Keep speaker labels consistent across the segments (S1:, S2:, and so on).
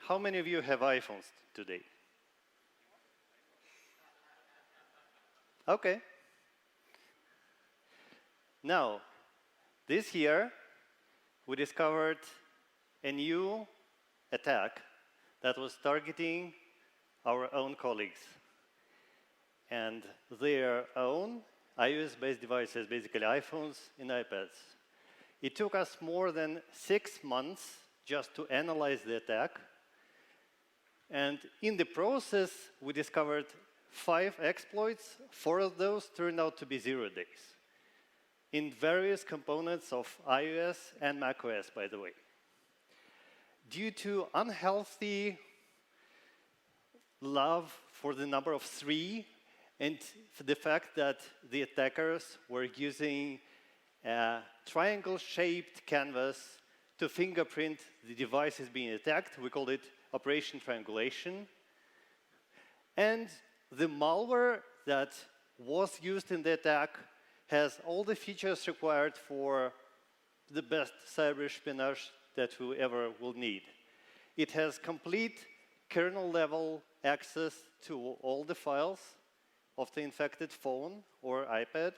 S1: How many of you have iPhones today? Okay. Now, this year, we discovered a new attack that was targeting our own colleagues and their own iOS-based devices, basically iPhones and iPads. It took us more than 6 months just to analyze the attack. And in the process, we discovered 5 exploits. 4 of those turned out to be 0 days in various components of iOS and macOS, by the way. Due to unhealthy love for the number of 3 and for the fact that the attackers were using a triangle-shaped canvas to fingerprint the devices being attacked, we called it Operation Triangulation. And the malware that was used in the attack has all the features required for the best cyber espionage that whoever will need. It has complete kernel-level access to all the files of the infected phone or iPad.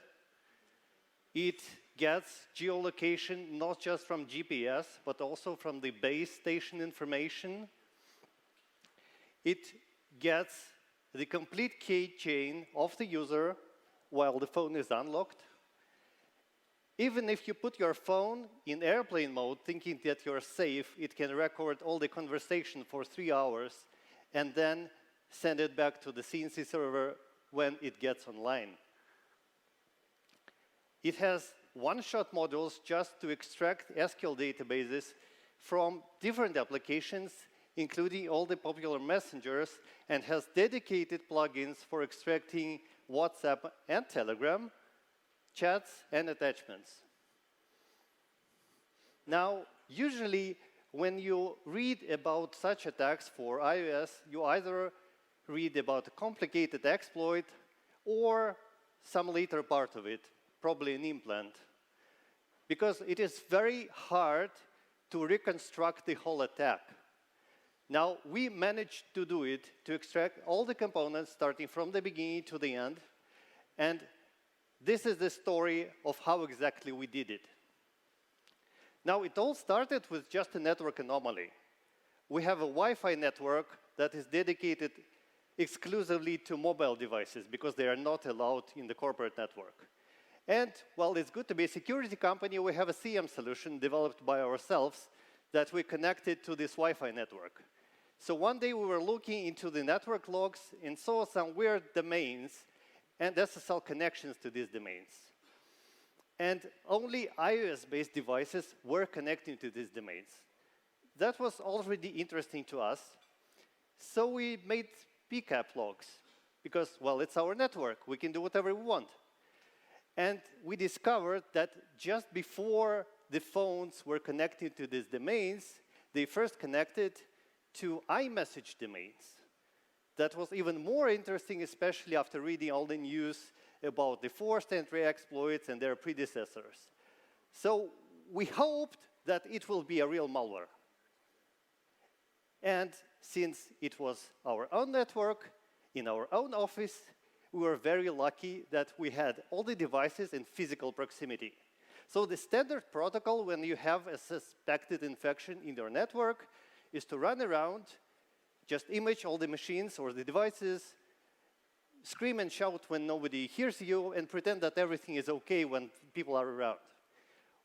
S1: It gets geolocation not just from GPS, but also from the base station information. It gets the complete key chain of the user while the phone is unlocked. Even if you put your phone in airplane mode, thinking that you're safe, it can record all the conversation for 3 hours and then send it back to the CNC server when it gets online. It has one-shot modules just to extract SQL databases from different applications, including all the popular messengers, and has dedicated plugins for extracting WhatsApp and Telegram, chats, and attachments. Now, usually, when you read about such attacks for iOS, you either read about a complicated exploit or some later part of it, probably an implant. Because it is very hard to reconstruct the whole attack. Now, we managed to do it, to extract all the components starting from the beginning to the end. And this is the story of how exactly we did it. Now, it all started with just a network anomaly. We have a Wi-Fi network that is dedicated exclusively to mobile devices because they are not allowed in the corporate network. And while it's good to be a security company, we have a CM solution developed by ourselves that we connected to this Wi-Fi network. So one day we were looking into the network logs and saw some weird domains and SSL connections to these domains. And only iOS-based devices were connecting to these domains. That was already interesting to us. So we made PCAP logs because, well, it's our network. We can do whatever we want. And we discovered that just before the phones were connected to these domains, they first connected to iMessage domains. That was even more interesting, especially after reading all the news about the forced entry exploits and their predecessors. So we hoped that it will be a real malware. And since it was our own network, in our own office, we were very lucky that we had all the devices in physical proximity. So the standard protocol when you have a suspected infection in your network is to run around, just image all the machines or the devices, scream and shout when nobody hears you, and pretend that everything is okay when people are around.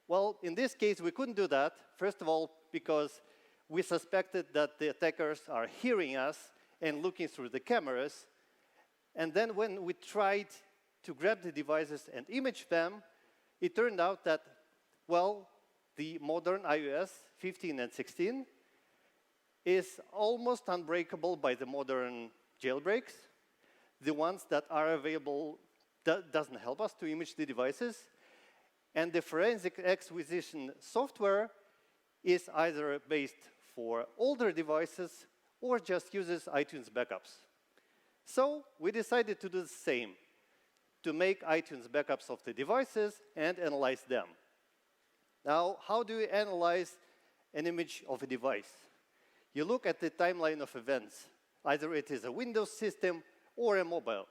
S1: Well, in this case, we couldn't do that, first of all, because we suspected that the attackers are hearing us and looking through the cameras. And then when we tried to grab the devices and image them, it turned out that, well, the modern iOS 15 and 16 is almost unbreakable by the modern jailbreaks. The ones that are available doesn't help us to image the devices. And the forensic acquisition software is either based for older devices or just uses iTunes backups. So we decided to do the same, to make iTunes backups of the devices and analyze them. Now, how do you analyze an image of a device? you look at the timeline of events. Either it is a Windows system or a mobile.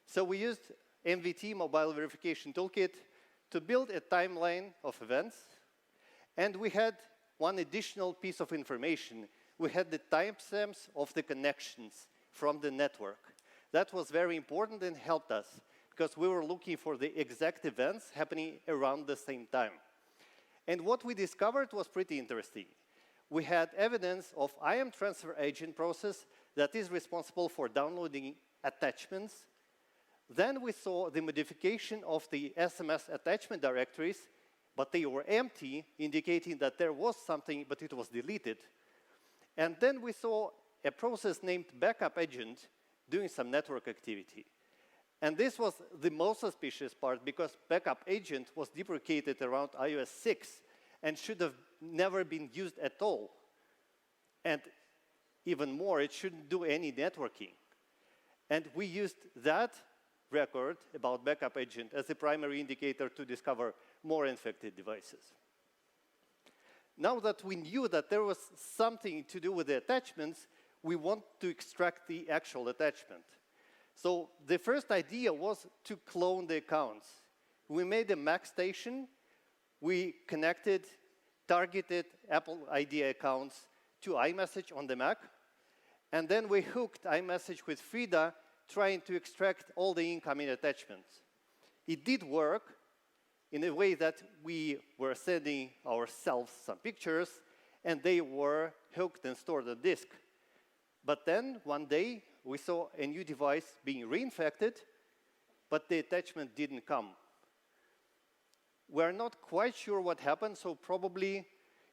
S1: So we used MVT, Mobile Verification Toolkit, to build a timeline of events. And we had one additional piece of information. We had the timestamps of the connections from the network. That was very important and helped us, because we were looking for the exact events happening around the same time. And what we discovered was pretty interesting. We had evidence of IM transfer agent process that is responsible for downloading attachments. Then we saw the modification of the SMS attachment directories, but they were empty, indicating that there was something, but it was deleted. And then we saw a process named backup agent doing some network activity. And this was the most suspicious part, because backup agent was deprecated around iOS 6 and should have never been used at all. And even more, it shouldn't do any networking. And we used that record about backup agent as a primary indicator to discover more infected devices. Now that we knew that there was something to do with the attachments, we want to extract the actual attachment. So the first idea was to clone the accounts. We made a Mac station. We connected targeted Apple ID accounts to iMessage on the Mac. And then we hooked iMessage with Frida, trying to extract all the incoming attachments. It did work in a way that we were sending ourselves some pictures, and they were hooked and stored on disk. But then, one day, we saw a new device being reinfected, but the attachment didn't come. We're not quite sure what happened, so probably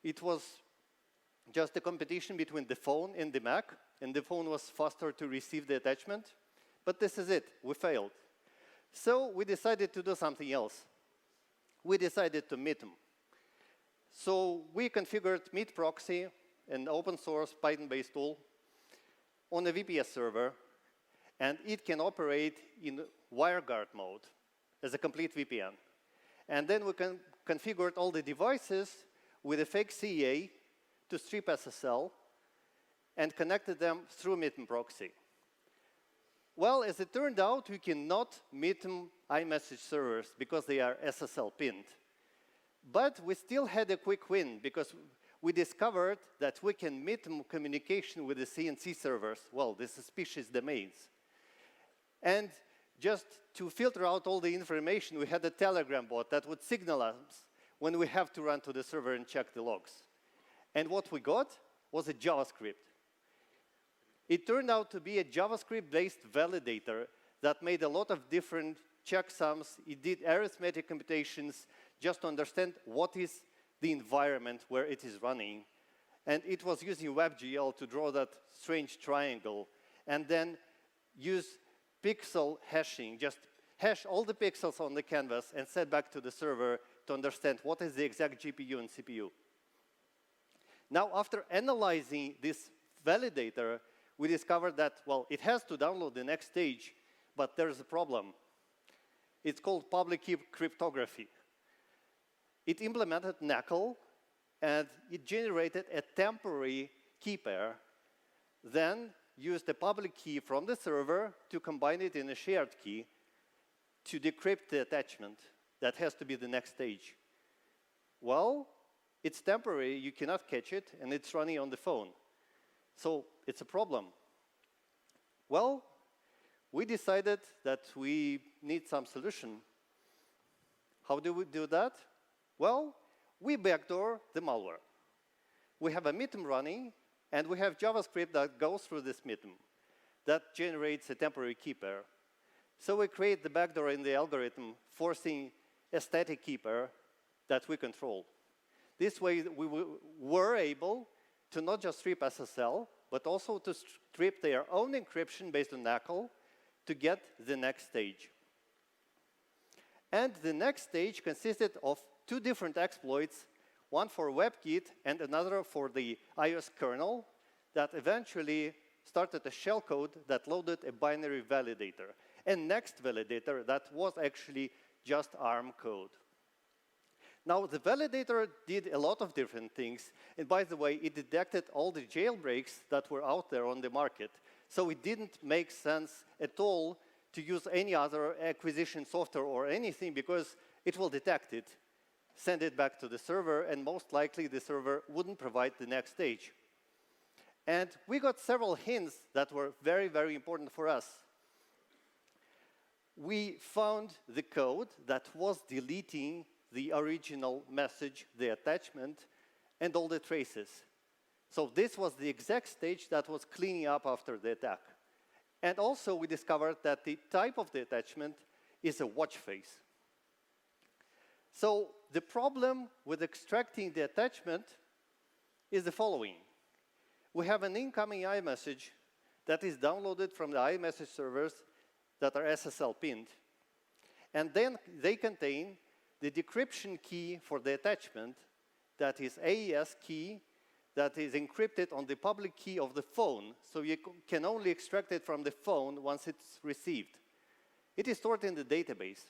S1: it was just a competition between the phone and the Mac, and the phone was faster to receive the attachment. But this is it, we failed. So we decided to do something else. We decided to meet them. So we configured Meet Proxy, an open source Python-based tool, on a VPS server, and it can operate in WireGuard mode as a complete VPN. And then we configured all the devices with a fake CA to strip SSL and connected them through Meet Proxy. Well, as it turned out, we cannot meet iMessage servers because they are SSL pinned. But we still had a quick win, because we discovered that we can meet communication with the CNC servers, well, the suspicious domains. And just to filter out all the information, we had a Telegram bot that would signal us when we have to run to the server and check the logs. And what we got was a JavaScript. It turned out to be a JavaScript-based validator that made a lot of different checksums. It did arithmetic computations just to understand what is the environment where it is running. And it was using WebGL to draw that strange triangle, and then use pixel hashing, just hash all the pixels on the canvas and send back to the server to understand what is the exact GPU and CPU. Now, after analyzing this validator, we discovered that, well, it has to download the next stage, but there's a problem. It's called public key cryptography. It implemented NACL, and it generated a temporary key pair, then used a public key from the server to combine it in a shared key to decrypt the attachment. That has to be the next stage. Well, it's temporary, you cannot catch it, and it's running on the phone. So it's a problem. Well, we decided that we need some solution. How do we do that? Well, we backdoor the malware. We have a MITM running, and we have JavaScript that goes through this MITM that generates a temporary key pair. So we create the backdoor in the algorithm, forcing a static key pair that we control. This way, we were able to not just strip SSL, but also to strip their own encryption based on NACL to get the next stage. And the next stage consisted of two different exploits, one for WebKit and another for the iOS kernel, that eventually started a shellcode that loaded a binary validator, a next validator that was actually just ARM code. Now, the validator did a lot of different things. And by the way, it detected all the jailbreaks that were out there on the market. So it didn't make sense at all to use any other acquisition software or anything, because it will detect it, send it back to the server, and most likely the server wouldn't provide the next stage. And we got several hints that were very, very important for us. We found the code that was deleting the original message, the attachment, and all the traces. So this was the exact stage that was cleaning up after the attack. And also we discovered that the type of the attachment is a watch face. So the problem with extracting the attachment is the following. We have an incoming iMessage that is downloaded from the iMessage servers that are SSL pinned. And then they contain the decryption key for the attachment, that is AES key, that is encrypted on the public key of the phone. So you can only extract it from the phone once it's received. It is stored in the database.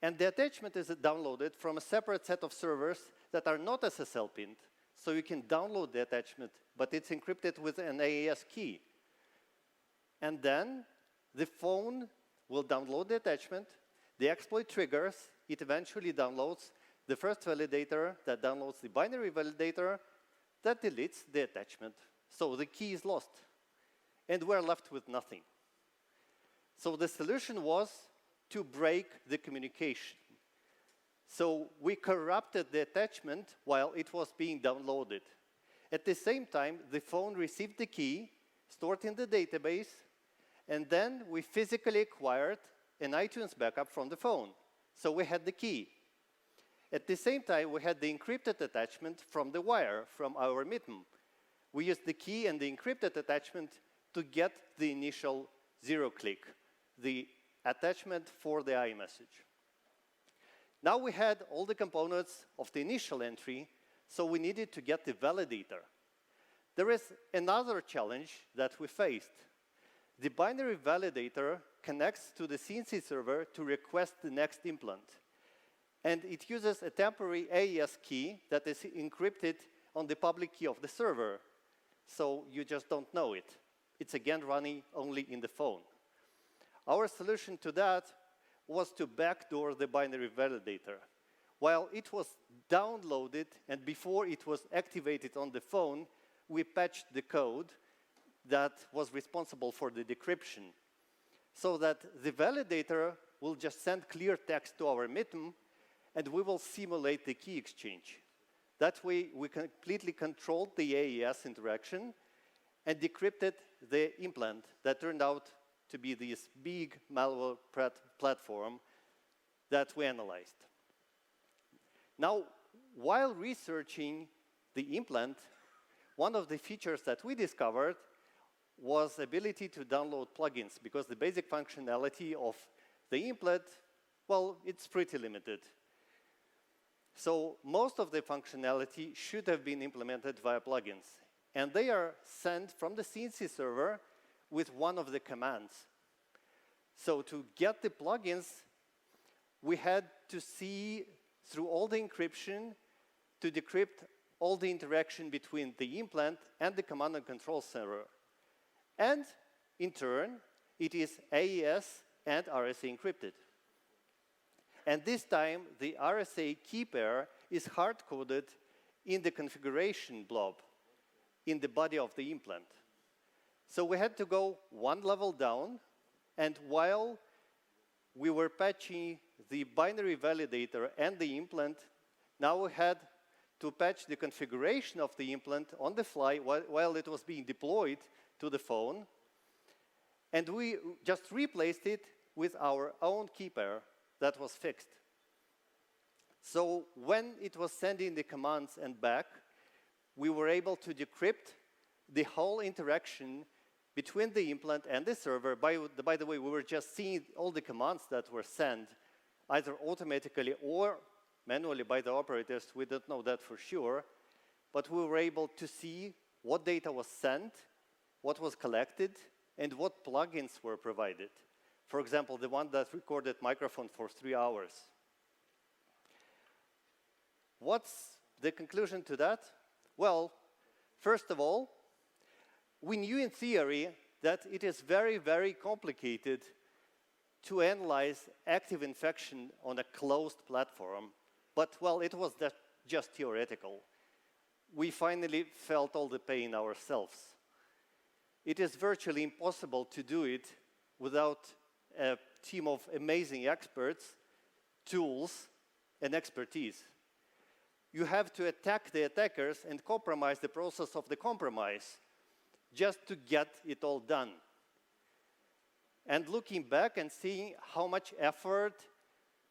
S1: And the attachment is downloaded from a separate set of servers that are not SSL pinned. So you can download the attachment, but it's encrypted with an AES key. And then the phone will download the attachment. The exploit triggers. It eventually downloads the first validator that downloads the binary validator that deletes the attachment. So the key is lost. And we're left with nothing. So the solution was to break the communication. So we corrupted the attachment while it was being downloaded. At the same time, the phone received the key, stored in the database, and then we physically acquired an iTunes backup from the phone. So we had the key. At the same time, we had the encrypted attachment from the wire, from our mitten. We used the key and the encrypted attachment to get the initial zero-click, the attachment for the iMessage. Now we had all the components of the initial entry, so we needed to get the validator. There is another challenge that we faced. The binary validator connects to the CNC server to request the next implant. And it uses a temporary AES key that is encrypted on the public key of the server. So you just don't know it. It's again running only in the phone. Our solution to that was to backdoor the binary validator. While it was downloaded and before it was activated on the phone, we patched the code that was responsible for the decryption, so that the validator will just send clear text to our mitten, and we will simulate the key exchange. That way, we completely controlled the AES interaction and decrypted the implant that turned out to be this big malware platform that we analyzed. Now, while researching the implant, one of the features that we discovered was the ability to download plugins, because the basic functionality of the implant, well, it's pretty limited. So most of the functionality should have been implemented via plugins. And they are sent from the CNC server with one of the commands. So to get the plugins, we had to see through all the encryption to decrypt all the interaction between the implant and the command and control server. And in turn, it is AES and RSA encrypted. And this time, the RSA key pair is hard-coded in the configuration blob in the body of the implant. So we had to go one level down, and while we were patching the binary validator and the implant, now we had to patch the configuration of the implant on the fly while it was being deployed to the phone. And we just replaced it with our own key pair that was fixed. So when it was sending the commands and back, we were able to decrypt the whole interaction between the implant and the server. By the way, we were just seeing all the commands that were sent, either automatically or manually by the operators. We don't know that for sure. But we were able to see what data was sent, what was collected, and what plugins were provided. For example, the one that recorded microphone for 3 hours. what's the conclusion to that? Well, first of all, we knew in theory that it is very, very complicated to analyze active infection on a closed platform. But, well, it was just theoretical. We finally felt all the pain ourselves. It is virtually impossible to do it without a team of amazing experts, tools, and expertise. You have to attack the attackers and compromise the process of the compromise just to get it all done. And looking back and seeing how much effort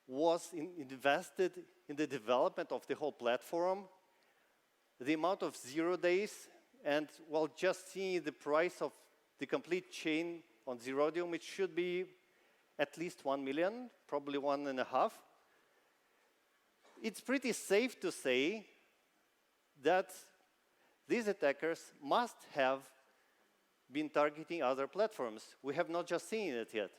S1: was invested in the development of the whole platform, the amount of 0 days, and, well, just seeing the price of the complete chain on Zerodium, it should be at least 1 million, probably 1.5. It's pretty safe to say that these attackers must have been targeting other platforms. We have not just seen it yet.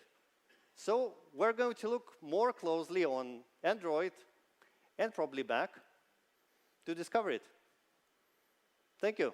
S1: So we're going to look more closely on Android and probably Mac to discover it. Thank you.